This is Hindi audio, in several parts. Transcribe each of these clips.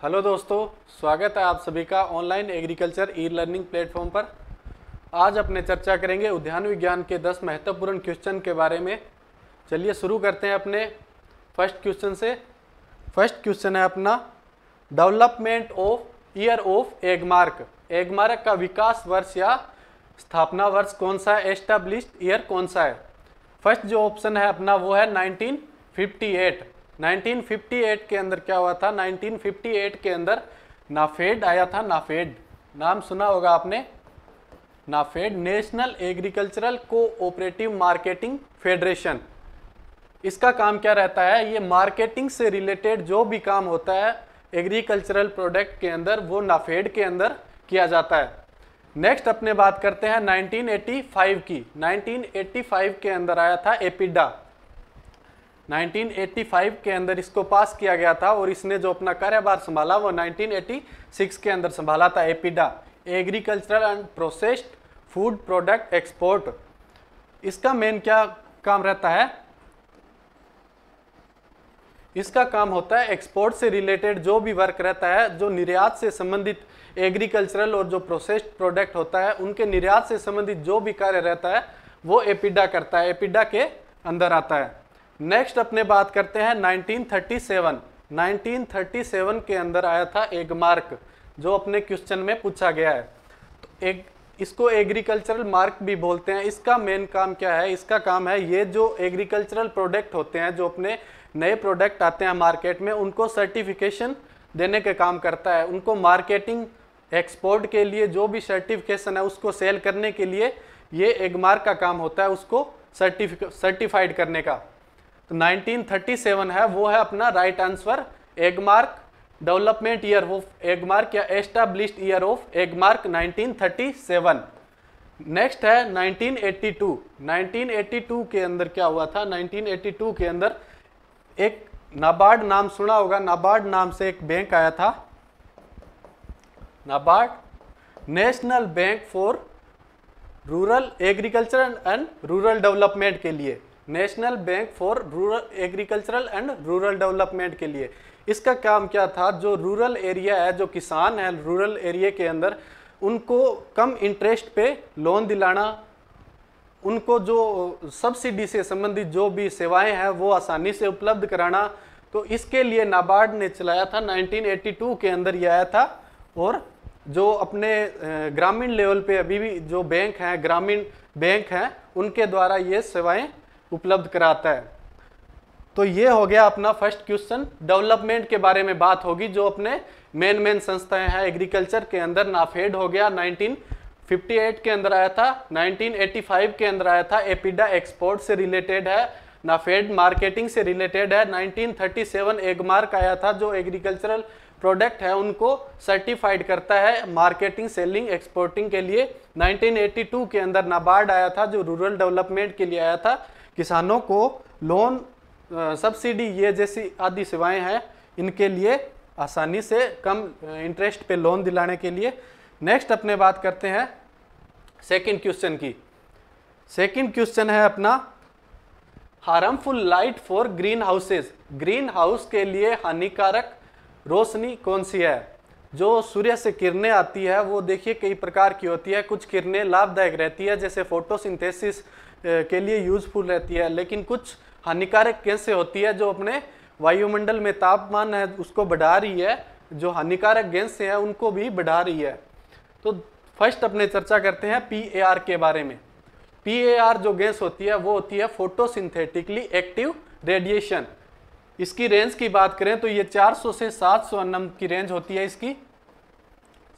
हेलो दोस्तों, स्वागत है आप सभी का online agriculture e learning platform पर। आज अपने चर्चा करेंगे उद्यान विज्ञान के 10 महत्वपूर्ण क्वेश्चन के बारे में। चलिए शुरू करते हैं अपने फर्स्ट क्वेश्चन से। फर्स्ट क्वेश्चन है अपना, development of year of Agmark. Agmark का विकास वर्ष या स्थापना वर्ष कौन सा है, एस्टैब्लिश्ड ईयर कौन सा है। फर्स्ट जो ऑप्शन है अपना वो है 1958। 1958 के अंदर क्या हुआ था, 1958 के अंदर नाफेड आया था। नाफेड नाम सुना होगा आपने। NAFED national agricultural cooperative marketing federation. इसका काम क्या रहता है, ये मार्केटिंग से रिलेटेड जो भी काम होता है एग्रीकल्चरल प्रोडक्ट के अंदर वो नाफेड के अंदर किया जाता है। नेक्स्ट अपने बात करते हैं 1985 की। 1985 के अंदर आया था एपिडा। 1985 के अंदर इसको पास किया गया था और इसने जो अपना कार्यभार संभाला वो 1986 के अंदर संभाला था। APEDA agricultural and processed food product export. इसका मेन क्या काम रहता है, इसका काम होता है एक्सपोर्ट से रिलेटेड जो भी वर्क रहता है, जो निर्यात से संबंधित एग्रीकल्चरल और जो प्रोसेस्ड प्रोडक्ट होता है उनके निर्यात से संबंधित जो भी कार्य रहता है वो एपिडा करता है, एपिडा के अंदर आता है। नेक्स्ट अपने बात करते हैं 1937। 1937 के अंदर आया था एगमार्क, जो अपने क्वेश्चन में पूछा गया है। तो इसको एग्रीकल्चरल मार्क भी बोलते हैं। इसका मेन काम क्या है, इसका काम है ये जो एग्रीकल्चरल प्रोडक्ट होते हैं, जो अपने नए प्रोडक्ट आते हैं मार्केट में, उनको सर्टिफिकेशन देने का काम करता है। उनको मार्केटिंग एक्सपोर्ट के लिए जो भी सर्टिफिकेशन है उसको सेल करने के लिए ये एगमार्क का काम होता है, उसको सर्टिफाइड करने का। तो 1937 है वो है अपना right answer. Agmark development year of Agmark या established year of Agmark 1937। Next है 1982। 1982 के अंदर क्या हुआ था, 1982 के अंदर एक नाबार्ड नाम सुना होगा, नाबार्ड नाम से एक बैंक आया था। NABARD national bank for rural agriculture and rural development के लिए, national bank for rural agricultural and rural development के लिए। इसका काम क्या था, जो रूरल एरिया है, जो किसान है रूरल एरिया के अंदर, उनको कम इंटरेस्ट पे लोन दिलाना, उनको जो सब्सिडी से संबंधित जो भी सेवाएं हैं वो आसानी से उपलब्ध कराना। तो इसके लिए नाबार्ड ने चलाया था। 1982 के अंदर ये आया था। और जो अपने ग्रामीण लेवल पे अभी भी जो बैंक हैं, ग्रामीण बैंक हैं, उनके द्वारा ये सेवाएं उपलब्ध कराता है। तो ये हो गया अपना फर्स्ट क्वेश्चन। डेवलपमेंट के बारे में बात होगी, जो अपने मेन संस्थाएं हैं एग्रीकल्चर के अंदर। नाफेड हो गया, 1958 के अंदर आया था। 1985 के अंदर आया था। एपिडा एक्सपोर्ट से रिलेटेड है। नाफेड मार्केटिंग से रिलेटेड है। 1937 एगमार्क आया था, जो एग्रीकल्चरल प्रोडक्ट है उनको सर्टिफाइड करता है मार्केटिंग, सेलिंग, एक्सपोर्टिंग के लिए। 1982 के अंदर नाबार्ड आया था, जो रूरल डेवलपमेंट के लिए आया था, किसानों को लोन, सब्सिडी, ये जैसी आदि सेवाएं हैं इनके लिए आसानी से कम इंटरेस्ट पे लोन दिलाने के लिए। नेक्स्ट अपने बात करते हैं सेकंड क्वेश्चन की। सेकंड क्वेश्चन है अपना, harmful light for green houses. Green house के लिए हानिकारक रोशनी कौन सी है। जो सूर्य से किरणें आती है वो देखिए कई प्रकार की होती है। कुछ किरणें लाभदायक रहती है, जैसे फोटोसिंथेसिस के लिए यूजफुल रहती है, लेकिन कुछ हानिकारक कैसे होती है, जो अपने वायुमंडल में तापमान है उसको बढ़ा रही है, जो हानिकारक गैस है उनको भी बढ़ा रही है। तो फर्स्ट अपने चर्चा करते हैं PAR के बारे में। PAR जो गैस होती है वो होती है फोटोसिंथेटिकली एक्टिव रेडिएशन। इसकी रेंज की बात करें तो ये 400 से 700 nm की रेंज होती है इसकी।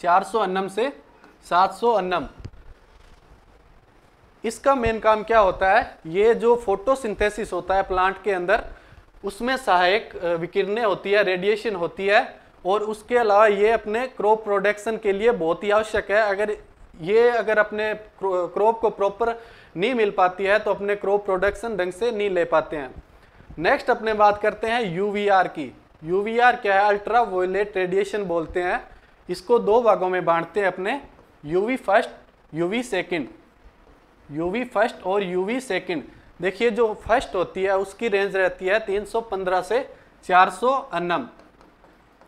400 nm से 700 nm। इसका मेन काम क्या होता है, ये जो फोटोसिंथेसिस होता है प्लांट के अंदर, उसमें सहायक विकिरणें होती है, रेडिएशन होती है। और उसके अलावा ये अपने क्रॉप प्रोडक्शन के लिए बहुत ही आवश्यक है। अगर अपने क्रॉप को प्रॉपर नहीं मिल पाती है तो अपने क्रॉप प्रोडक्शन ढंग से नहीं ले पाते हैं। नेक्स्ट अपने बात करते हैं UVR की। UVR क्या है, अल्ट्रा वायलेट रेडिएशन बोलते हैं। इसको दो भागों में बांटते हैं अपने, UV first, UV second. UV first और UV सेकंड। देखिए जो फर्स्ट होती है उसकी रेंज रहती है 315 से 400 nm।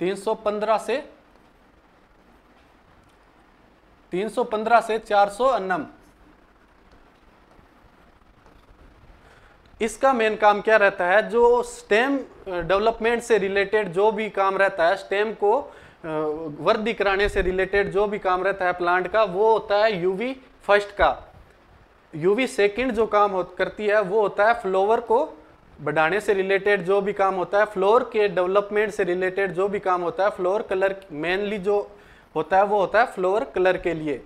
315 से 400 अन्नम। इसका मेन काम क्या रहता है, जो स्टेम डेवलपमेंट से रिलेटेड जो भी काम रहता है, स्टेम को वृद्धि कराने से रिलेटेड जो भी काम रहता है प्लांट का, वो होता है यूवी फर्स्ट का। यूवी सेकंड जो काम करती है वो होता है फ्लावर को बढ़ाने से रिलेटेड जो भी काम होता है, फ्लोर के डेवलपमेंट से रिलेटेड जो भी काम होता है, फ्लोर कलर मेनली जो होता है वो होता है फ्लावर कलर के लिए,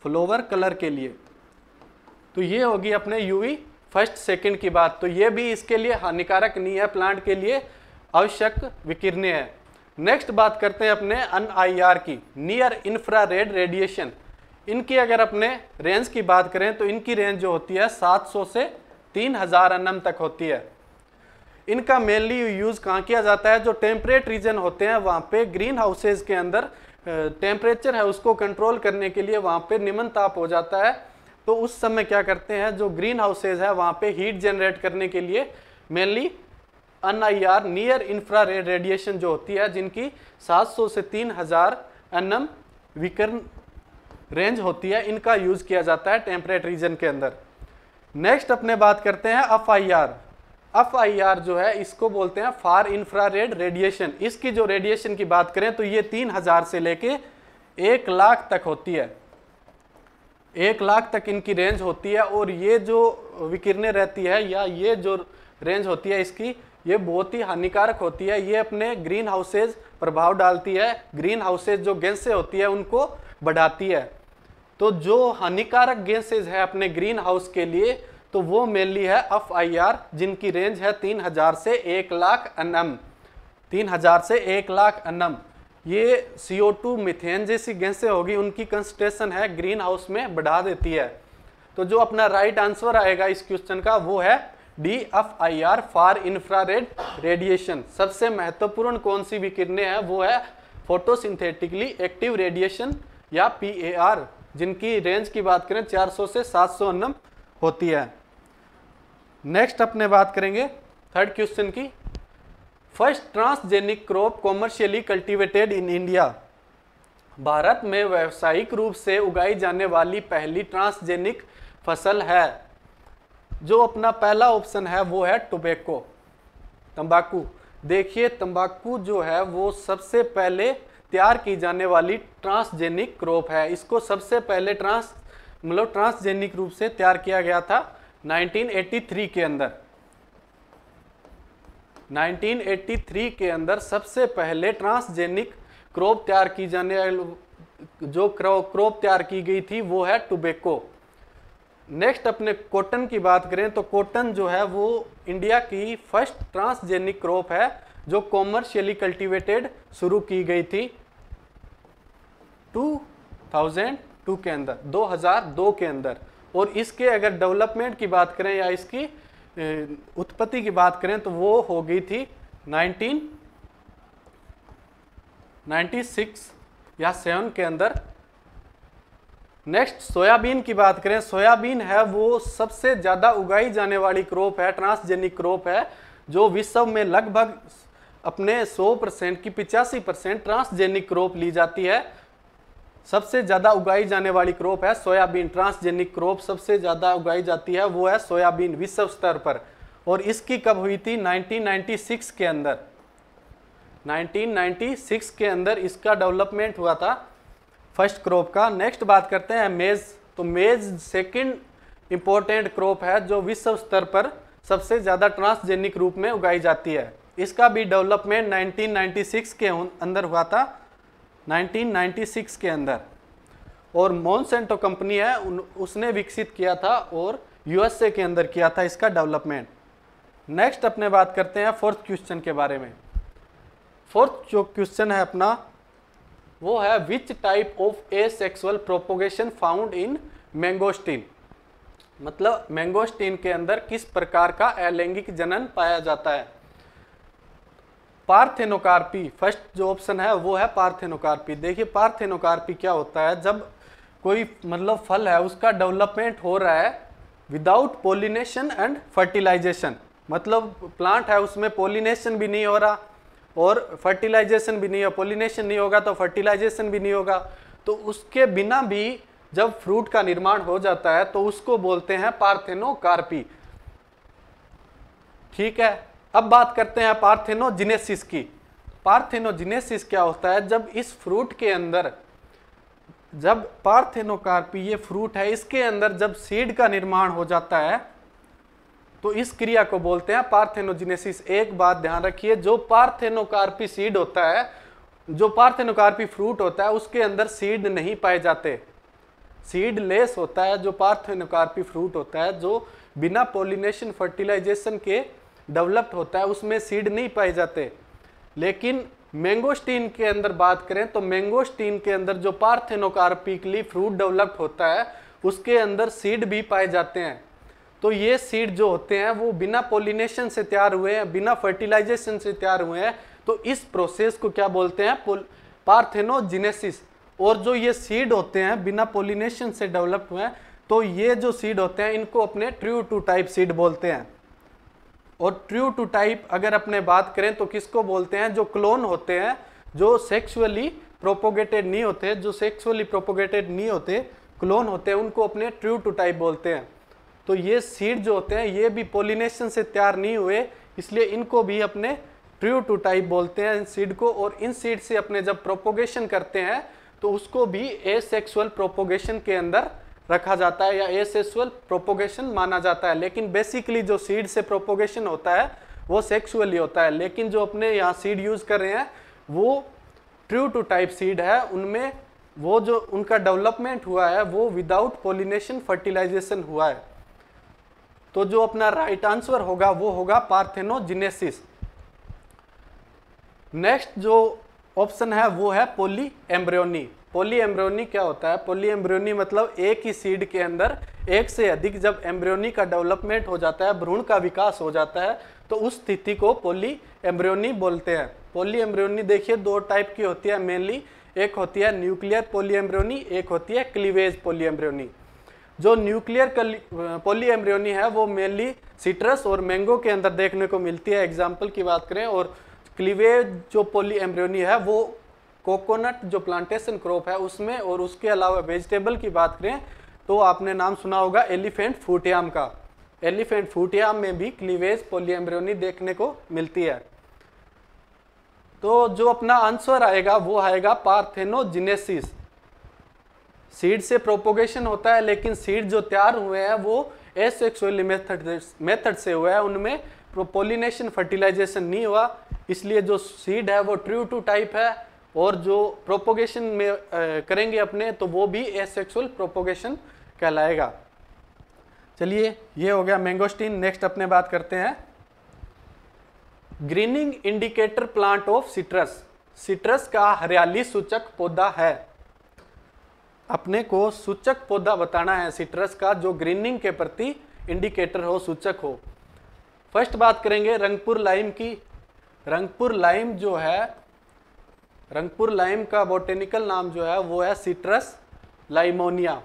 फ्लावर कलर के लिए। तो ये होगी अपने यूवी फर्स्ट सेकंड की बात। तो ये भी इसके लिए हानिकारक नहीं है, प्लांट के लिए आवश्यक विकिरणें है। नेक्स्ट बात करते हैं अपने NIR की, नियर इंफ्रारेड रेडिएशन। इनकी अगर अपने रेंज की बात करें तो इनकी रेंज जो होती है 700 से 3000 एनएम तक होती है। इनका मेनली यूज कहाँ किया जाता है, जो टेम्परेट रीजन होते हैं वहाँ पे ग्रीन हाउसेज के अंदर टेम्परेचर है उसको कंट्रोल करने के लिए वहाँ पे निम्न ताप हो जाता है। तो उस समय क्या करते हैं, जो ग्रीन हाउसेज है वहाँ पे हीट जनरेट करने के लिए mainly NIR near infrared radiation जो होती है, जिनकी 700 से 3000 एनएम विकिरण रेंज होती है, इनका यूज किया जाता है टेम्परेट रीजन के अंदर। नेक्स्ट अपने बात करते हैं FIR। FIR जो है इसको बोलते हैं फार इंफ्रारेड रेडिएशन। इसकी जो रेडिएशन की बात करें तो ये 3000 से लेके 1 लाख तक होती है, 1 लाख तक इनकी रेंज होती है। और ये जो विकिरणें रहती है या ये जो रेंज होती है इसकी, ये बहुत ही हानिकारक होती है। ये अपने ग्रीन हाउसेज प्रभाव डालती है, ग्रीन हाउसेज जो गैसें होती है उनको बढ़ाती है। तो जो हानिकारक गैसेज है अपने ग्रीन हाउस के लिए, तो वो मेनली है FIR, जिनकी रेंज है 3000 से 1 लाख एनएम, 3000 से 1 लाख एनएम। ये CO2 मीथेन जैसी गैसें होगी, उनकी कंसंट्रेशन है ग्रीन हाउस में बढ़ा देती है। तो जो अपना राइट आंसर आएगा इस क्वेश्चन का वो है D FIR फार इंफ्रारेड रेडिएशन। सबसे महत्वपूर्ण कौन सी विकिरणें हैं वो है फोटोसिंथेटिकली एक्टिव रेडिएशन या PAR, जिनकी रेंज की बात करें 400 से 700 एनएम होती है। नेक्स्ट अपने बात करेंगे थर्ड क्वेश्चन की, first transgenic crop commercially cultivated in India. Bharat में व्यावसायिक रूप से उगाई जाने वाली पहली ट्रांसजेनिक फसल है। जो अपना पहला ऑप्शन है वो है टोबैको, तंबाकू। देखिए तंबाकू जो है वो सबसे पहले तैयार की जाने वाली ट्रांसजेनिक क्रॉप है। इसको सबसे पहले ट्रांसजेनिक रूप से तैयार किया गया था 1983 के अंदर। 1983 के अंदर सबसे पहले ट्रांसजेनिक क्रॉप तैयार की जाने जो क्रॉप तैयार की गई थी वो है टोबैको। नेक्स्ट अपने कॉटन की बात करें तो कॉटन जो है वो इंडिया की फर्स्ट ट्रांसजेनिक क्रॉप है जो कॉमर्शियली कल्टीवेटेड शुरू की गई थी 2002 के अंदर, 2002 के अंदर। और इसके अगर डेवलपमेंट की बात करें या इसकी उत्पत्ति की बात करें तो वो हो गई थी 1996 या 7 के अंदर। नेक्स्ट सोयाबीन की बात करें, सोयाबीन है वो सबसे ज़्यादा उगाई जाने वाली क्रॉप है, ट्रांसजेनिक क्रॉप है, जो विश्व में लगभग अपने 100% की 85% ट्रांसजेनिक क्रॉप ली जाती है। सबसे ज़्यादा उगाई जाने वाली क्रॉप है सोयाबीन, ट्रांसजेनिक क्रॉप सबसे ज़्यादा उगाई जाती है वो है सोयाबीन विश्व स्तर पर। और इसकी कब हुई थी, 1996 के अंदर। 1996 के अंदर इसका डेवलपमेंट हुआ था फर्स्ट क्रॉप का। नेक्स्ट बात करते हैं मेज। तो मेज सेकंड इंपॉर्टेंट क्रॉप है जो विश्व स्तर पर सबसे ज़्यादा ट्रांसजेनिक रूप में उगाई जाती है। इसका भी डेवलपमेंट 1996 के अंदर हुआ था, 1996 के अंदर। और मॉन्सेंटो कंपनी है उसने विकसित किया था और USA के अंदर किया था इसका डेवलपमेंट। नेक्स्ट अपने बात करते हैं फोर्थ क्वेश्चन के बारे में। फोर्थ जो क्वेश्चन है अपना वो है which type of asexual propagation found in mangosteen. मतलब मैंगोस्टीन के अंदर किस प्रकार का अलैंगिक जनन पाया जाता है। पार्थेनोकार्पी, फर्स्ट जो ऑप्शन है वो है पार्थेनोकार्पी। देखिए पार्थेनोकार्पी क्या होता है, जब कोई मतलब फल है उसका डेवलपमेंट हो रहा है विदाउट पोलिनेशन एंड फर्टिलाइजेशन। मतलब प्लांट है उसमें पोलिनेशन भी नहीं हो रहा और फर्टिलाइजेशन भी नहीं हो, पोलिनेशन नहीं होगा तो फर्टिलाइजेशन भी नहीं होगा। तो उसके बिना भी जब फ्रूट का निर्माण हो जाता है तो उसको बोलते हैं पार्थेनोकार्पी। ठीक है, अब बात करते हैं पार्थेनोजेनेसिस की। पार्थेनोजेनेसिस क्या होता है? जब इस फ्रूट के अंदर, जब पार्थेनोकार्पी ये फ्रूट है, इसके अंदर जब सीड का निर्माण हो जाता है तो इस क्रिया को बोलते हैं पार्थेनोजेनेसिस। एक बात ध्यान रखिए, जो पार्थेनोकार्पी सीड होता है, जो पार्थेनोकार्पी फ्रूट होता है, उसके अंदर सीड नहीं पाए जाते, सीड लेस होता है जो पार्थेनोकार्पी फ्रूट होता है, जो बिना पोलिनेशन फर्टिलाइजेशन के डेवलप्ड होता है, उसमें सीड नहीं पाए जाते। लेकिन मैंगोस्टीन के अंदर बात करें तो मैंगोस्टीन के अंदर जो पार्थेनोकार्पिकली फ्रूट डेवलप्ड होता है उसके अंदर सीड भी पाए जाते हैं। तो ये सीड जो होते हैं वो बिना पोलिनेशन से तैयार हुए हैं, बिना फर्टिलाइजेशन से तैयार हुए हैं। तो इस प्रोसेस को क्या बोलते हैं? पार्थेनोजेनेसिस। और जो ये सीड होते हैं बिना पोलिनेशन से डेवलप हुए हैं, तो ये जो सीड होते हैं इनको अपने ट्रू टू टाइप सीड बोलते हैं। और ट्रू टू टाइप अगर अपने बात करें तो किसको बोलते हैं? जो क्लोन होते हैं, जो सेक्सुअली प्रोपोगेटेड नहीं होते, जो सेक्सुअली प्रोपोगेटेड नहीं होते, क्लोन होते हैं, उनको अपने ट्रू टू टाइप बोलते हैं। तो ये सीड जो होते हैं ये भी पोलिनेशन से तैयार नहीं हुए, इसलिए इनको भी अपने ट्रू टू टाइप बोलते हैं इन सीड को। और इन सीड से अपने जब प्रोपोगेशन करते हैं तो उसको भी एसेक्सुअल प्रोपोगेशन के अंदर रखा जाता है या एसेक्सुअल प्रोपोगेशन माना जाता है। लेकिन बेसिकली जो सीड से प्रोपोगेशन होता है वो सेक्सुअली होता है। लेकिन जो अपने यहाँ सीड यूज कर रहे हैं वो ट्रू टू टाइप सीड है, उनमें वो जो उनका डेवलपमेंट हुआ है वो विदाउट पोलिनेशन फर्टिलाइजेशन हुआ है। तो जो अपना राइट आंसर होगा वो होगा पार्थेनोजेनेसिस। नेक्स्ट जो ऑप्शन है वो है पॉली एम्ब्रियोनी। पॉली एम्ब्रियोनी क्या होता है? पॉली एम्ब्रियोनी मतलब एक ही सीड के अंदर एक से अधिक जब एम्ब्रियोनी का डेवलपमेंट हो जाता है, भ्रूण का विकास हो जाता है, तो उस स्थिति को पॉली एम्ब्रियोनी बोलते हैं। पॉली एम्ब्रियोनी देखिए दो टाइप की होती है मेनली, एक होती है न्यूक्लियर पॉली एम्ब्रियोनी, एक होती है क्लीवेज पॉली एम्ब्रियोनी। जो न्यूक्लियर पॉली एम्ब्रियोनी है वो मेनली सिट्रस और मैंगो के अंदर देखने को मिलती है, एग्जाम्पल की बात करें। और क्लीवेज जो पॉली एम्ब्रियोनी है वो कोकोनट जो प्लांटेशन क्रॉप है उसमें, और उसके अलावा वेजिटेबल की बात करें तो आपने नाम सुना होगा एलिफेंट फूटियाम का। एलिफेंट फूटियाम में भी क्लीवेज पॉली एम्ब्रियोनी देखने को मिलती है। तो जो अपना आंसर आएगा वो आएगा पार्थेनोजेनेसिस। सीड से प्रोपोगेशन होता है, लेकिन सीड जो तैयार हुए हैं वो एसेक्सुअली मेथड से हुआ है, उनमें पोलिनेशन फर्टिलाइजेशन नहीं हुआ, इसलिए जो सीड है वो ट्रू टू टाइप है। और जो प्रोपोगेशन में करेंगे अपने तो वो भी एसेक्सुअल प्रोपोगेशन कहलाएगा। चलिए ये हो गया मैंगोस्टीन। नेक्स्ट अपने बात करते हैं grinning indicator plant of citrus. Citrus का हरियाली सूचक पौधा है। अपने को सूचक पौधा बताना है सिट्रस का जो ग्रीनिंग के प्रति इंडिकेटर हो, सूचक हो। फर्स्ट बात करेंगे रंगपुर लाइम की। रंगपुर लाइम जो है, रंगपुर लाइम का बोटेनिकल नाम जो है वो है सिट्रस लाइमोनिया,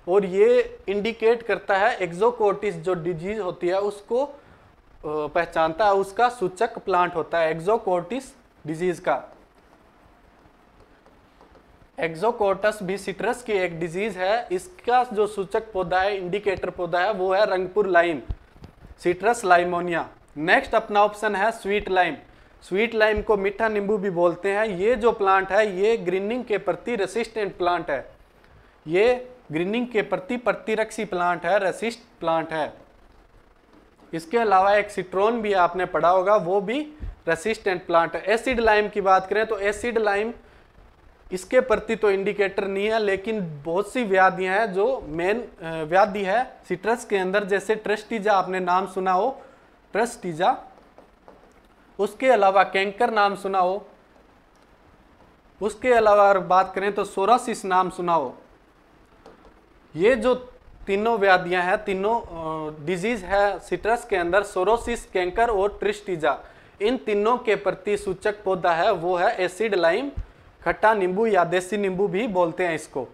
और ये इंडिकेट करता है एक्सोकोटिस जो डिजीज होती है उसको पहचानता है, उसका सूचक प्लांट होता है एक्सोकोटिस डिजीज का। एक्सोकोटस भी सिट्रस की एक डिजीज है, इसका जो सूचक पौधा है, इंडिकेटर पौधा है वो है रंगपुर लाइम, सिट्रस लाइमोनिया। नेक्स्ट अपना ऑप्शन है स्वीट लाइम। स्वीट लाइम को मीठा नींबू भी बोलते हैं। ये जो प्लांट है ये ग्रीनिंग के प्रति रेसिस्टेंट प्लांट है, ये ग्रीनिंग के प्रति प्रतिरक्षी प्लांट है, रेसिस्ट प्लांट है। इसके अलावा एक सिट्रोन भी आपने पढ़ा होगा, वो भी रेसिस्टेंट प्लांट है। एसिड लाइम की बात करें तो एसिड लाइम इसके प्रति तो इंडिकेटर नहीं है, लेकिन बहुत सी व्याधियां हैं जो मेन व्याधि है सिट्रस के अंदर, जैसे ट्रस्टीजा, आपने नाम सुना हो ट्रस्टीजा। उसके अलावा कैंकर नाम सुना हो। उसके अलावा अगर बात करें तो सोरासिस नाम सुना हो। ये जो तीनों व्याधियां हैं, तीनों डिजीज है सिट्रस के अंदर, सोरोसिस, कैंकर और ट्रिस्टीजा, इन तीनों के प्रति सूचक पौधा है वो है एसिड लाइम, खट्टा नींबू या देसी नींबू भी बोलते हैं इसको।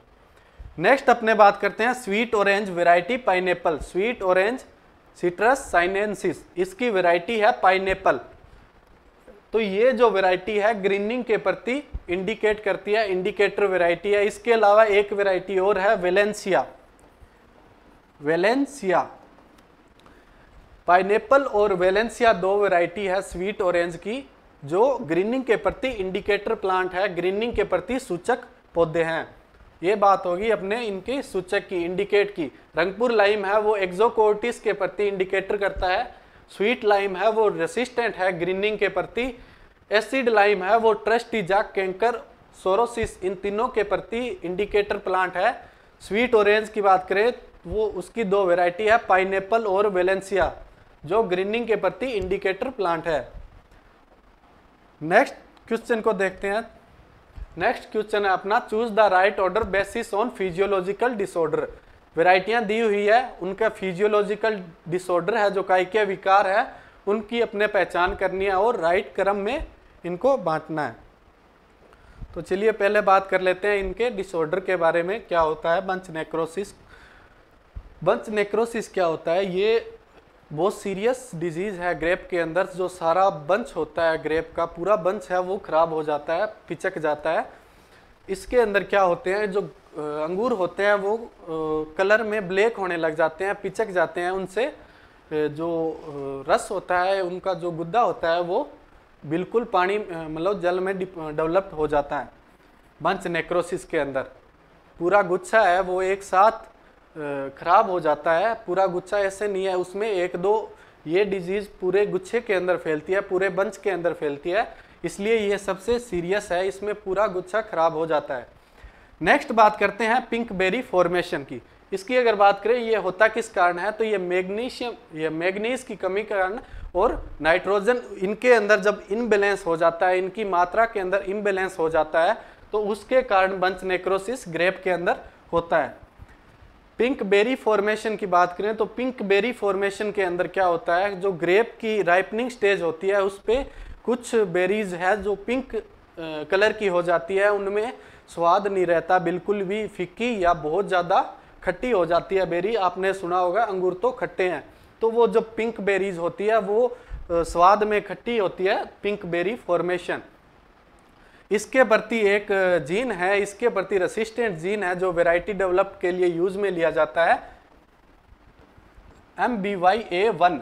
नेक्स्ट अपने बात करते हैं sweet orange variety pineapple. Sweet orange citrus sinensis, इसकी वैरायटी है पाइनएप्पल। तो ये जो वैरायटी है ग्रीनिंग के प्रति इंडिकेट करती है, इंडिकेटर वैरायटी है। इसके अलावा एक वैरायटी और है वेलेंसिया। वेलेंसिया पाइनएप्पल और वेलेंसिया दो वैरायटी है स्वीट ऑरेंज की, जो ग्रीनिंग के प्रति इंडिकेटर प्लांट है, ग्रीनिंग के प्रति सूचक पौधे हैं। ये बात होगी अपने इनके सूचक की, इंडिकेट की। रंगपुर लाइम है वो एक्सोकोर्टिस के प्रति इंडिकेटर करता है। स्वीट लाइम है वो रेसिस्टेंट है ग्रीनिंग के प्रति। एसिड लाइम है वो ट्रस्टीजा, कैंकर, सोरोसिस, इन तीनों के प्रति इंडिकेटर प्लांट है। स्वीट ऑरेंज की बात करें वो उसकी दो वैरायटी है, पाइनएप्पल और वेलेंसिया, जो ग्रीनिंग के प्रति इंडिकेटर प्लांट है। नेक्स्ट क्वेश्चन को देखते हैं। नेक्स्ट क्वेश्चन है अपना, choose the right order basis on physiological disorder. वैरायटियां दी हुई है, उनका फिजियोलॉजिकल डिसऑर्डर है जो कायिकीय विकार है, उनकी अपने पहचान करनी है और राइट क्रम में इनको बांटना है। तो चलिए पहले बात कर लेते हैं इनके डिसऑर्डर के बारे में। क्या होता है बंच नेक्रोसिस? बंच नेक्रोसिस क्या होता है? ये बहुत सीरियस डिजीज है ग्रेप के अंदर। जो सारा बंच होता है ग्रेप का, पूरा बंच है वो खराब हो जाता है, पिचक जाता है। इसके अंदर क्या होते हैं, जो अंगूर होते हैं वो कलर में ब्लैक होने लग जाते हैं, पिचक जाते हैं। उनसे जो रस होता है, उनका जो गुद्दा होता है वो बिल्कुल पानी मतलब जल में डेवलप हो जाता है। बंच नेक्रोसिस के अंदर पूरा गुच्छा है वो एक साथ खराब हो जाता है। पूरा गुच्छा ऐसे नहीं है, उसमें एक दो ये डिजीज पूरे गुच्छे के अंदर फैलती है, पूरे बंच के अंदर फैलती है, इसलिए ये सबसे सीरियस है, इसमें पूरा गुच्छा खराब हो जाता है। नेक्स्ट बात करते हैं पिंक बेरी फॉर्मेशन की। इसकी अगर बात करें ये होता किस कारण है, तो ये मैग्नीज की कमी के कारण और नाइट्रोजन इनके अंदर जब इनबैलेंस हो जाता है, इनकी मात्रा के अंदर इनबैलेंस हो जाता है, तो उसके कारण बंच नेक्रोसिस ग्रेप के अंदर होता है। पिंक बेरी फॉर्मेशन की बात करें तो पिंक बेरी फॉर्मेशन के अंदर क्या होता है, जो ग्रेप की राइपनिंग स्टेज होती है उस पे कुछ बेरीज है जो पिंक कलर की हो जाती है, उनमें स्वाद नहीं रहता, बिल्कुल भी फीकी या बहुत ज़्यादा खट्टी हो जाती है बेरी। आपने सुना होगा अंगूर तो खट्टे हैं, तो वो जो पिंक बेरीज होती है वो स्वाद में खट्टी होती है, पिंक बेरी फॉर्मेशन। इसके प्रति एक जीन है, इसके प्रति रेसिस्टेंट जीन है जो वैरायटी डेवलप के लिए यूज में लिया जाता है, MBY-A1।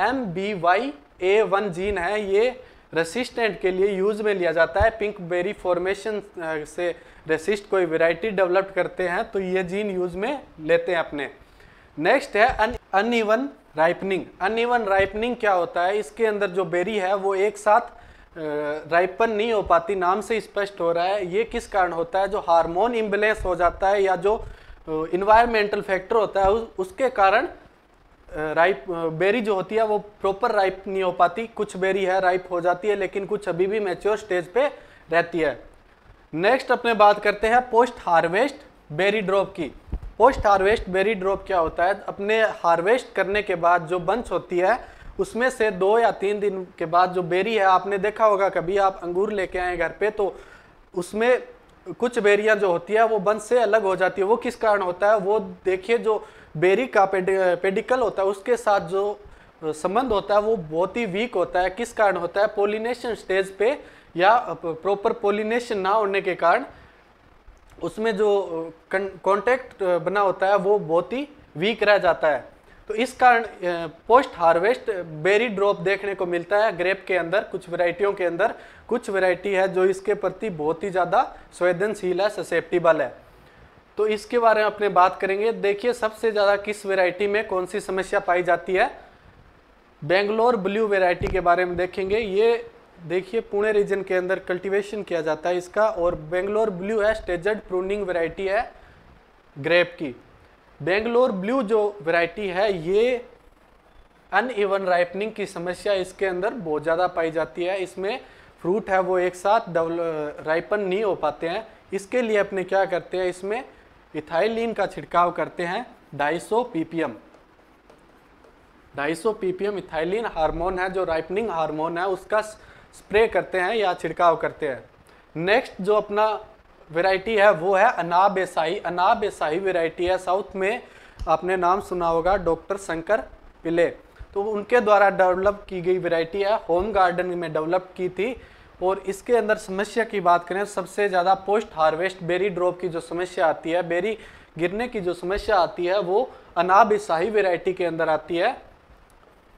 MBY-A1 जीन है, ये रेसिस्टेंट के लिए यूज में लिया जाता है। पिंक बेरी फॉर्मेशन से रेसिस्ट कोई वैरायटी डेवलप करते हैं तो ये जीन यूज में लेते हैं अपने। नेक्स्ट है अनइवन राइपनिंग। अनइवन राइपनिंग क्या होता है, इसके अंदर जो बेरी है वो एक साथ राइपन नहीं हो पाती, नाम से स्पष्ट हो रहा है। ये किस कारण होता है, जो हार्मोन इम्बैलेंस हो जाता है या जो इन्वायरमेंटल फैक्टर होता है उसके कारण राइप बेरी जो होती है वो प्रॉपर राइप नहीं हो पाती। कुछ बेरी है राइप हो जाती है लेकिन कुछ अभी भी मैच्योर स्टेज पे रहती है। नेक्स्ट अपने बात करते हैं पोस्ट हार्वेस्ट बेरी ड्रॉप की। पोस्ट हार्वेस्ट बेरी ड्रॉप क्या होता है, अपने हार्वेस्ट करने के बाद जो बंच होती है उसमें से 2 या 3 दिन के बाद जो बेरी है, आपने देखा होगा कभी आप अंगूर लेके आए घर पे तो उसमें कुछ बेरियां जो होती है वो बंच से अलग हो जाती है। वो किस कारण होता है, वो देखिए जो बेरी का पेडिकल होता है उसके साथ जो संबंध होता है वो बहुत ही वीक होता है। किस कारण होता है, पोलिनेशन स्टेज पे या प्रॉपर पोलिनेशन ना होने के कारण उसमें जो कांटेक्ट बना होता है वो बहुत ही वीक रह जाता है। तो इस कारण पोस्ट हार्वेस्ट बेरी ड्रॉप देखने को मिलता है ग्रेप के अंदर। कुछ वैरायटियों के अंदर कुछ वैरायटी है जो इसके प्रति बहुत ही ज़्यादा संवेदनशील है, ससेप्टिबल है। तो इसके बारे में अपने बात करेंगे। देखिए सबसे ज़्यादा किस वैरायटी में कौन सी समस्या पाई जाती है, बेंगलोर ब्लू वैरायटी के बारे में देखेंगे। ये देखिए पुणे रीजन के अंदर कल्टीवेशन किया जाता है इसका, और बेंगलोर ब्लू है स्टेजड प्रूनिंग वैरायटी है ग्रेप की। बेंगलोर ब्लू जो वैरायटी है ये अनइवन राइपनिंग की समस्या इसके अंदर बहुत ज़्यादा पाई जाती है। इसमें फ्रूट है वो एक साथ राइपन नहीं हो पाते हैं। इसके लिए अपने क्या करते हैं, इसमें इथाइलिन का छिड़काव करते हैं 250 ppm। 250 ppm इथाइलिन हार्मोन है जो राइपनिंग हार्मोन है, उसका स्प्रे करते हैं या छिड़काव करते हैं। नेक्स्ट जो अपना वैरायटी है वो है अनाब एसाई। अनाब एसाई वैरायटी है, साउथ में आपने नाम सुना होगा डॉक्टर शंकर पिले। तो उनके द्वारा डेवलप की गई वैरायटी है, होम गार्डन में डेवलप की थी। और इसके अंदर समस्या की बात करें, सबसे ज़्यादा पोस्ट हार्वेस्ट बेरी ड्रॉप की जो समस्या आती है, बेरी गिरने की जो समस्या आती है, वो अनाब ए शाही वैरायटी के अंदर आती है।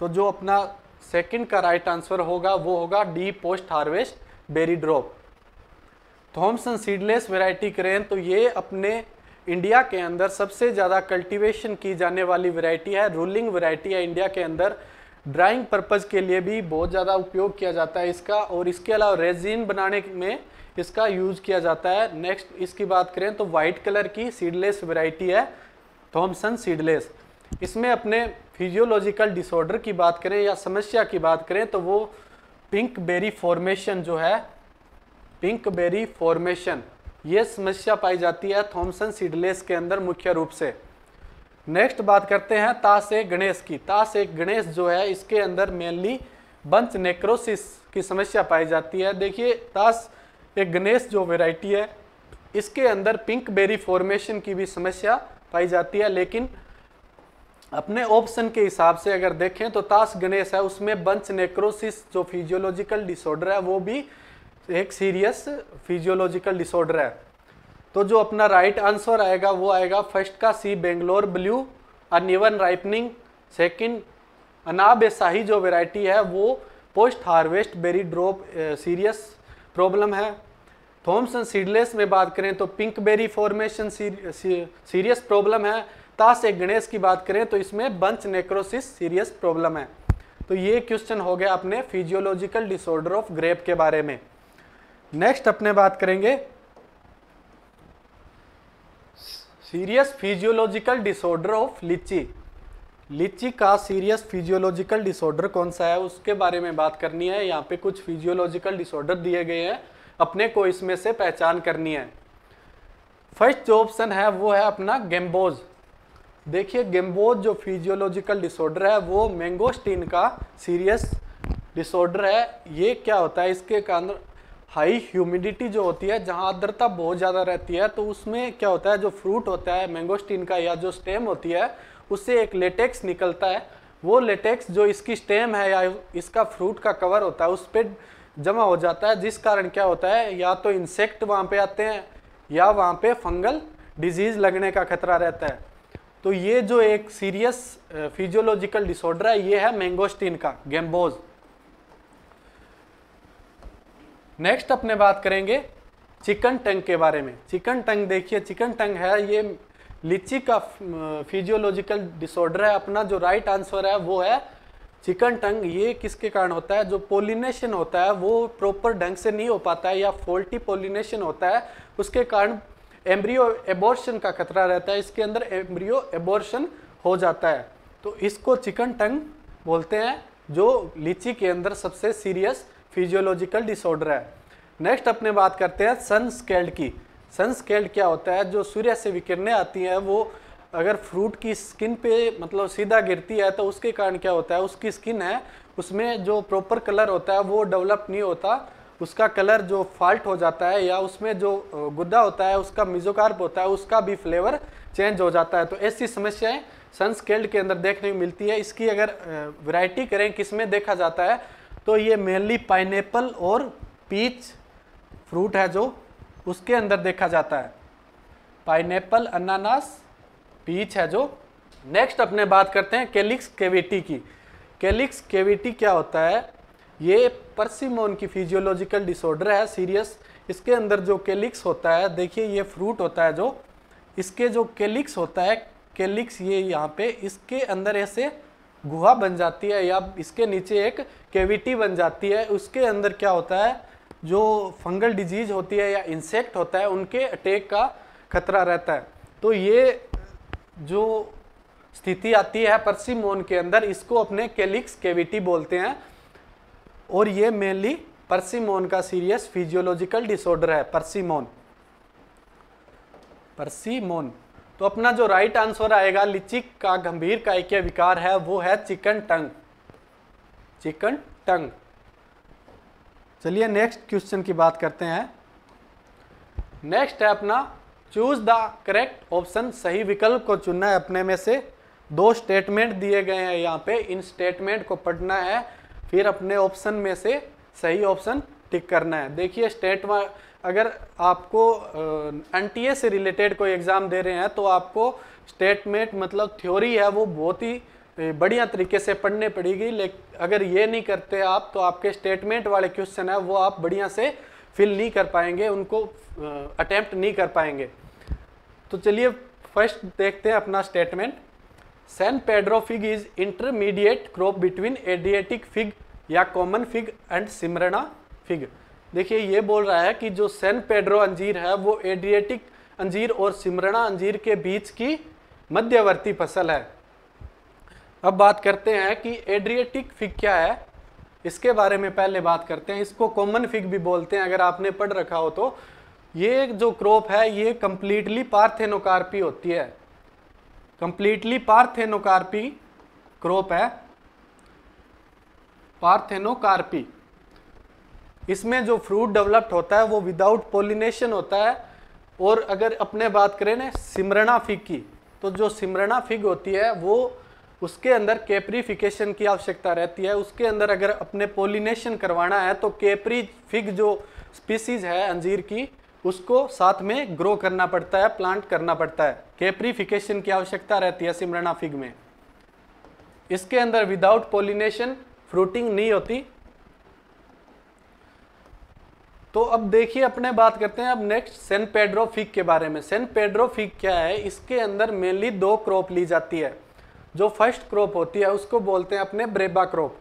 तो जो अपना सेकंड का राइट आंसर होगा वो होगा D, post harvest berry drop. Thomson seedless variety करें तो ये अपने इंडिया के अंदर सबसे ज़्यादा कल्टीवेशन की जाने वाली वैरायटी है, रूलिंग वैरायटी है इंडिया के अंदर। ड्राइंग पर्पज़ के लिए भी बहुत ज़्यादा उपयोग किया जाता है इसका, और इसके अलावा रेजिन बनाने में इसका यूज़ किया जाता है। नेक्स्ट इसकी बात करें तो वाइट कलर की सीडलेस वैरायटी है थॉमसन सीडलेस। इसमें अपने फिजियोलॉजिकल डिसऑर्डर की बात करें या समस्या की बात करें तो वो पिंक बेरी फॉर्मेशन जो है, पिंक बेरी फॉर्मेशन, ये समस्या पाई जाती है थॉमसन सीडलेस के अंदर मुख्य रूप से। नेक्स्ट बात करते हैं तास ए गणेश की। तास ए गणेश जो है इसके अंदर मेनली बंच नेक्रोसिस की समस्या पाई जाती है। देखिए तास ए गणेश जो वैरायटी है इसके अंदर पिंक बेरी फॉर्मेशन की भी समस्या पाई जाती है, लेकिन अपने ऑप्शन के हिसाब से अगर देखें तो तास गणेश है उसमें बंच नेक्रोसिस जो फिजियोलॉजिकल डिसऑर्डर है वो भी एक सीरियस फिजियोलॉजिकल डिसऑर्डर है। तो जो अपना राइट आंसर आएगा वो आएगा फर्स्ट का C, Bangalore blue uneven ripening. Second Anab e Shahi जो वैरायटी है वो post harvest berry drop serious problem है। थॉमसन सीडलेस में बात करें तो pink berry formation serious problem है। तास ए गणेश की बात करें तो इसमें बंच नेक्रोसिस सीरियस प्रॉब्लम है। तो ये क्वेश्चन हो गया अपने फिजियोलॉजिकल डिसऑर्डर ऑफ ग्रेप के बारे में। नेक्स्ट अपने बात करेंगे सीरियस फिजियोलॉजिकल डिसऑर्डर ऑफ लीची। लीची का सीरियस फिजियोलॉजिकल डिसऑर्डर कौन सा है उसके बारे में बात करनी है। यहाँ पे कुछ फिजियोलॉजिकल डिसऑर्डर दिए गए हैं, अपने को इसमें से पहचान करनी है। फर्स्ट जो ऑप्शन है वो है अपना गेम्बोज। देखिए गेम्बोज जो फिजियोलॉजिकल डिसऑर्डर है वो मैंगोस्टीन का सीरियस डिसऑर्डर है। ये क्या होता है, इसके कारण हाई ह्यूमिडिटी जो होती है, जहाँ आर्द्रता बहुत ज़्यादा रहती है, तो उसमें क्या होता है जो फ्रूट होता है मैंगोस्टीन का या जो स्टेम होती है उससे एक लेटेक्स निकलता है। वो लेटेक्स जो इसकी स्टेम है या इसका फ्रूट का कवर होता है उस पर जमा हो जाता है, जिस कारण क्या होता है या तो इंसेक्ट वहाँ पे आते हैं या वहाँ पे फंगल डिजीज़ लगने का खतरा रहता है। तो ये जो एक सीरियस फिजियोलॉजिकल डिसऑर्डर है ये है मैंगोस्टीन का, गेम्बोज। नेक्स्ट अपने बात करेंगे चिकन टंग के बारे में। चिकन टंग देखिए, चिकन टंग है ये लीची का फिजियोलॉजिकल डिसऑर्डर है। अपना जो राइट आंसर है वो है चिकन टंग। ये किसके कारण होता है, जो पोलिनेशन होता है वो प्रॉपर ढंग से नहीं हो पाता है या फॉल्टी पोलिनेशन होता है, उसके कारण एम्ब्रियो एबॉर्शन का खतरा रहता है, इसके अंदर एम्ब्रियो एबॉर्शन हो जाता है। तो इसको चिकन टंग बोलते हैं, जो लीची के अंदर सबसे सीरियस फिजियोलॉजिकल डिसऑर्डर है। नेक्स्ट अपने बात करते हैं सन स्केल्ड की। सन स्केल्ड क्या होता है, जो सूर्य से विकिरणें आती हैं वो अगर फ्रूट की स्किन पे मतलब सीधा गिरती है तो उसके कारण क्या होता है, उसकी स्किन है उसमें जो प्रॉपर कलर होता है वो डेवलप नहीं होता, उसका कलर जो फॉल्ट हो जाता है, या उसमें जो गुद्दा होता है उसका मेसोकार्प होता है उसका भी फ्लेवर चेंज हो जाता है। तो ऐसी समस्याएं सन स्केल्ड के अंदर देखने को मिलती है। इसकी अगर वैरायटी करें किस में देखा जाता है तो ये मेनली पाइनएप्पल और पीच फ्रूट है जो उसके अंदर देखा जाता है। पाइनएप्पल, अनानास, पीच है जो। नेक्स्ट अपने बात करते हैं कैलिक्स कैविटी की। कैलिक्स कैविटी क्या होता है, ये परसिमोन की फिजियोलॉजिकल डिसऑर्डर है सीरियस। इसके अंदर जो कैलिक्स होता है, देखिए ये फ्रूट होता है जो, इसके जो कैलिक्स होता है, कैलिक्स ये यहाँ पे इसके अंदर ऐसे गुहा बन जाती है या इसके नीचे एक कैविटी बन जाती है। उसके अंदर क्या होता है, जो फंगल डिजीज होती है या इंसेक्ट होता है उनके अटैक का खतरा रहता है। तो ये जो स्थिति आती है परसिमोन के अंदर, इसको अपने कैलिक्स कैविटी बोलते हैं, और ये मेनली परसिमोन का सीरियस फिजियोलॉजिकल डिसऑर्डर है। परसिमोन, परसिमोन। तो अपना जो राइट आंसर आएगा लीची का गंभीर कायिकीय विकार है वो है चिकन टंग, चिकन टंग। चलिए नेक्स्ट क्वेश्चन की बात करते हैं। नेक्स्ट है अपना चूज द करेक्ट ऑप्शन, सही विकल्प को चुनना है अपने में से। दो स्टेटमेंट दिए गए हैं यहाँ पे, इन स्टेटमेंट को पढ़ना है, फिर अपने ऑप्शन में से सही ऑप्शन टिक करना है। देखिए अगर आपको एनटीए से रिलेटेड कोई एग्जाम दे रहे हैं तो आपको स्टेटमेंट मतलब थ्योरी है वो बहुत ही बढ़िया तरीके से पढ़ने पड़ेगी, लेकिन अगर ये नहीं करते आप तो आपके स्टेटमेंट वाले क्वेश्चन है वो आप बढ़िया से फिल नहीं कर पाएंगे, उनको अटेम्प्ट नहीं कर पाएंगे। तो चलिए फर्स्ट देखते हैं अपना statement. San Pedro fig is intermediate crop between Adriatic fig या common fig and Smyrna fig. देखिए ये बोल रहा है कि जो सैन पेड्रो अंजीर है वो एड्रियाटिक अंजीर और सिमरना अंजीर के बीच की मध्यवर्ती फसल है। अब बात करते हैं कि एड्रियाटिक फिग क्या है, इसके बारे में पहले बात करते हैं। इसको कॉमन फिग भी बोलते हैं, अगर आपने पढ़ रखा हो तो। ये जो क्रॉप है ये कंप्लीटली पार्थेनोकार्पी होती है, कंप्लीटली पार्थेनोकार्पी क्रॉप है, पार्थेनोकार्पी। इसमें जो फ्रूट डेवलप्ड होता है वो विदाउट पोलिनेशन होता है। और अगर अपने बात करें ना सिमरना फिग की, तो जो सिमरना फिग होती है वो उसके अंदर कैप्रीफिकेशन की आवश्यकता रहती है। उसके अंदर अगर अपने पोलिनेशन करवाना है तो कैप्री फिग जो स्पीसीज है अंजीर की, उसको साथ में ग्रो करना पड़ता है, प्लांट करना पड़ता है। कैप्रीफिकेशन की आवश्यकता रहती है सिमरना फिग में। इसके अंदर विदाउट पोलिनेशन फ्रूटिंग नहीं होती। तो अब देखिए अपने बात करते हैं अब नेक्स्ट सैन पेड्रो फिग के बारे में। सैन पेड्रो फिग क्या है, इसके अंदर मेनली दो क्रॉप ली जाती है। जो फर्स्ट क्रॉप होती है उसको बोलते हैं अपने ब्रेबा क्रॉप।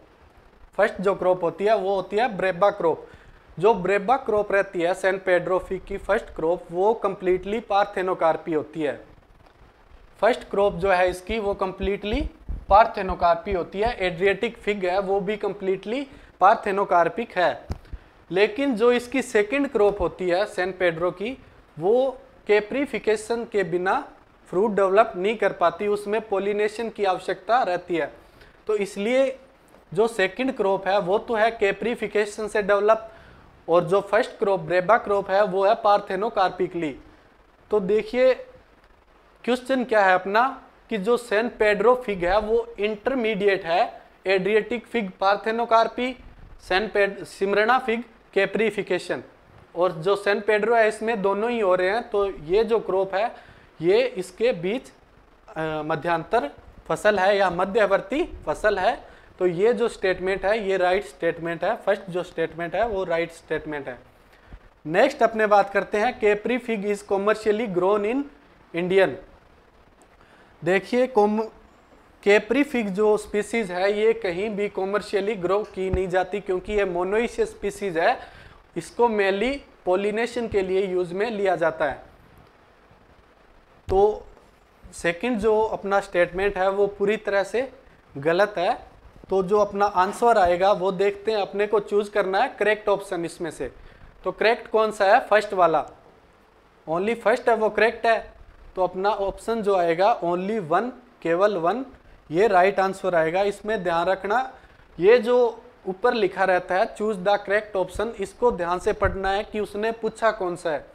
फर्स्ट जो क्रॉप होती है वो होती है ब्रेबा क्रॉप। जो ब्रेबा क्रॉप रहती है सैन पेड्रो फिग की फर्स्ट क्रॉप, वो कंप्लीटली पार्थेनोकार्पी होती है। फर्स्ट क्रॉप जो है इसकी वो कंप्लीटली पार्थेनोकार्पी होती है। एड्रियाटिक फिग है वो भी कंप्लीटली पार्थेनोकार्पिक है। लेकिन जो इसकी सेकंड क्रॉप होती है सैन पेड्रो की, वो कैप्रीफिकेशन के बिना फ्रूट डेवलप नहीं कर पाती, उसमें पोलिनेशन की आवश्यकता रहती है। तो इसलिए जो सेकंड क्रॉप है वो तो है कैप्रीफिकेशन से डेवलप, और जो फर्स्ट क्रॉप ब्रेबा क्रॉप है वो है पार्थेनोकार्पिकली। तो देखिए क्वेश्चन क्या है अपना कि जो सैन पेड्रो फिग है वो इंटरमीडिएट है, एड्रियाटिक फिग पार्थेनोकार्पी, सिमरना फिग कैप्रीफिकेशन। और जो सैन पेड्रो है इसमें दोनों ही हो रहे हैं। तो ये जो क्रॉप है ये इसके बीच मध्यांतर फसल है या मध्यवर्ती फसल है। तो ये जो स्टेटमेंट है ये राइट स्टेटमेंट है। फर्स्ट जो स्टेटमेंट है वो राइट स्टेटमेंट है। नेक्स्ट अपने बात करते हैं Capri fig is commercially grown in Indian. देखिए कैप्री फिग जो स्पीसीज है ये कहीं भी कॉमर्शियली ग्रो की नहीं जाती, क्योंकि ये मोनोइशियस स्पीसीज है। इसको मेनली पोलिनेशन के लिए यूज में लिया जाता है। तो सेकंड जो अपना स्टेटमेंट है वो पूरी तरह से गलत है। तो जो अपना आंसर आएगा वो देखते हैं, अपने को चूज करना है करेक्ट ऑप्शन इसमें से। तो करेक्ट कौन सा है, फर्स्ट वाला, ओनली फर्स्ट है वो करेक्ट है। तो अपना ऑप्शन जो आएगा ओनली वन, केवल वन, ये राइट आंसर आएगा। इसमें ध्यान रखना ये जो ऊपर लिखा रहता है चूज द करेक्ट ऑप्शन, इसको ध्यान से पढ़ना है कि उसने पूछा कौन सा है,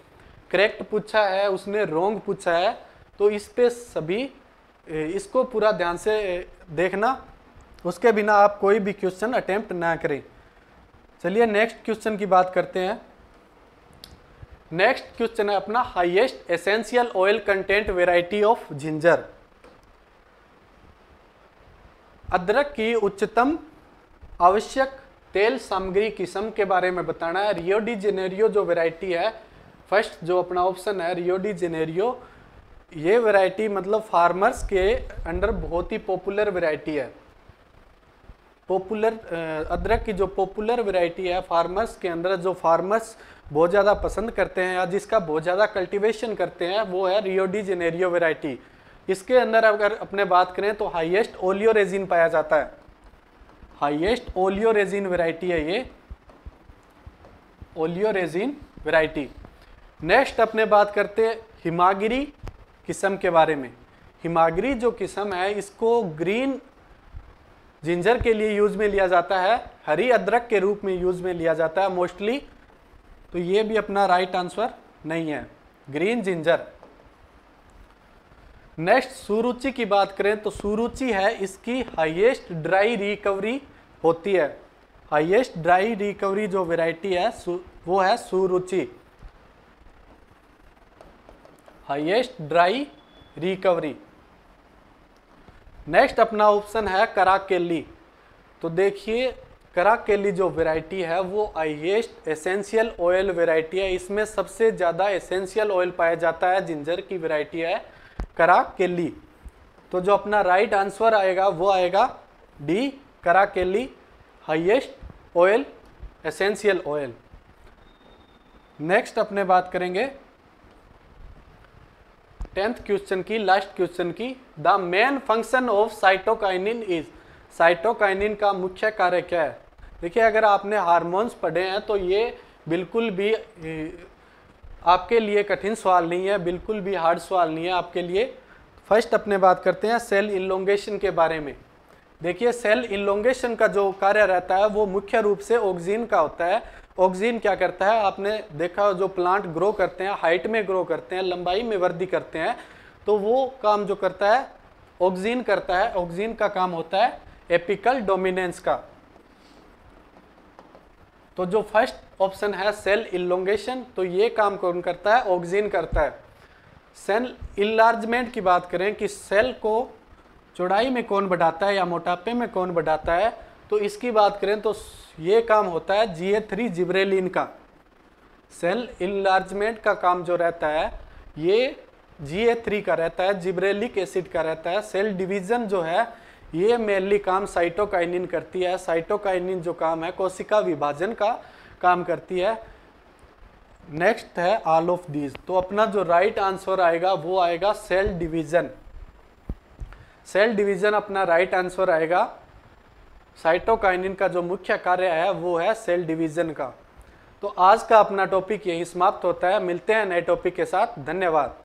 करेक्ट पूछा है, उसने रॉन्ग पूछा है। तो इस पे सभी इसको पूरा ध्यान से देखना, उसके बिना आप कोई भी क्वेश्चन अटेम्प्ट ना करें। चलिए नेक्स्ट क्वेश्चन की बात करते हैं। नेक्स्ट क्वेश्चन है अपना highest essential oil content variety of ginger. अदरक की उच्चतम आवश्यक तेल सामग्री किस्म के बारे में बताना है। रियो डी जेनेरियो जो वैरायटी है, फर्स्ट जो अपना ऑप्शन है रियो डी जेनेरियो, ये वैरायटी मतलब फार्मर्स के अंडर बहुत ही पॉपुलर वैरायटी है। पॉपुलर अदरक की जो पॉपुलर वैरायटी है फार्मर्स के अंदर, जो फार्मर्स बहुत ज़्यादा पसंद करते हैं या जिसका बहुत ज़्यादा कल्टीवेशन करते हैं, वो है रियो डी जेनेरियो वैरायटी। इसके अंदर अगर अपने बात करें तो हाईएस्ट ओलियो रेजिन पाया जाता है, हाईएस्ट ओलियो रेजिन वैरायटी है ये, ओलियो रेजिन वैरायटी। नेक्स्ट अपने बात करते हैं हिमागिरी किस्म के बारे में। हिमागिरी जो किस्म है इसको ग्रीन जिंजर के लिए यूज में लिया जाता है, हरी अदरक के रूप में यूज में लिया जाता है मोस्टली। तो ये भी अपना राइट आंसर नहीं है, ग्रीन जिंजर। नेक्स्ट सुरुचि की बात करें तो सुरुचि है, इसकी हाईएस्ट ड्राई रिकवरी होती है। हाईएस्ट ड्राई रिकवरी जो वैरायटी है वो है सुरुचि, हाईएस्ट ड्राई रिकवरी। नेक्स्ट अपना ऑप्शन है कराकेली। तो देखिए कराकेली जो वैरायटी है वो हाईएस्ट एसेंशियल ऑयल वैरायटी है, इसमें सबसे ज़्यादा एसेंशियल ऑयल पाया जाता है, जिंजर की वैरायटी है कराकेली। तो जो अपना राइट आंसर आएगा वो आएगा डी कराकेली, highest oil essential oil. Next अपने बात करेंगे 10th क्वेश्चन की, लास्ट क्वेश्चन की। The main function of cytokinin is, cytokinin का मुख्य कार्य क्या है? देखिए अगर आपने हार्मोन्स पढ़े हैं तो ये बिल्कुल भी आपके लिए कठिन सवाल नहीं है, बिल्कुल भी हार्ड सवाल नहीं है आपके लिए। फर्स्ट अपने बात करते हैं सेल इलोंगेशन के बारे में। देखिए सेल इलोंगेशन का जो कार्य रहता है वो मुख्य रूप से ऑक्सीन का होता है। ऑक्सीन क्या करता है, आपने देखा जो प्लांट ग्रो करते हैं, हाइट में ग्रो करते हैं, लंबाई में वृद्धि करते हैं, तो वो काम जो करता है ऑक्सीन करता है। ऑक्सीन का काम होता है एपिकल डोमिनेंस का। तो जो फर्स्ट ऑप्शन है सेल इलोंगेशन, तो ये काम कौन करता है? ऑक्सीन करता है। सेल इलार्जमेंट की बात करें कि सेल को चौड़ाई में कौन बढ़ाता है या मोटापे में कौन बढ़ाता है, तो इसकी बात करें तो ये काम होता है GA3 जिब्रेलिन का। सेल इलार्जमेंट का काम जो रहता है ये GA3 का रहता है, जिब्रेलिक एसिड का रहता है। सेल डिवीजन जो है ये मेनली काम साइटोकाइनिन करती है। साइटोकाइनिन जो काम है कोशिका विभाजन का काम करती है। नेक्स्ट है ऑल ऑफ दीज। तो अपना जो राइट आंसर आएगा वो आएगा सेल डिवीजन। सेल डिवीजन अपना राइट आंसर आएगा। साइटोकाइनिन का जो मुख्य कार्य है वो है सेल डिवीजन का। तो आज का अपना टॉपिक यही समाप्त होता है। मिलते हैं नए टॉपिक के साथ। धन्यवाद।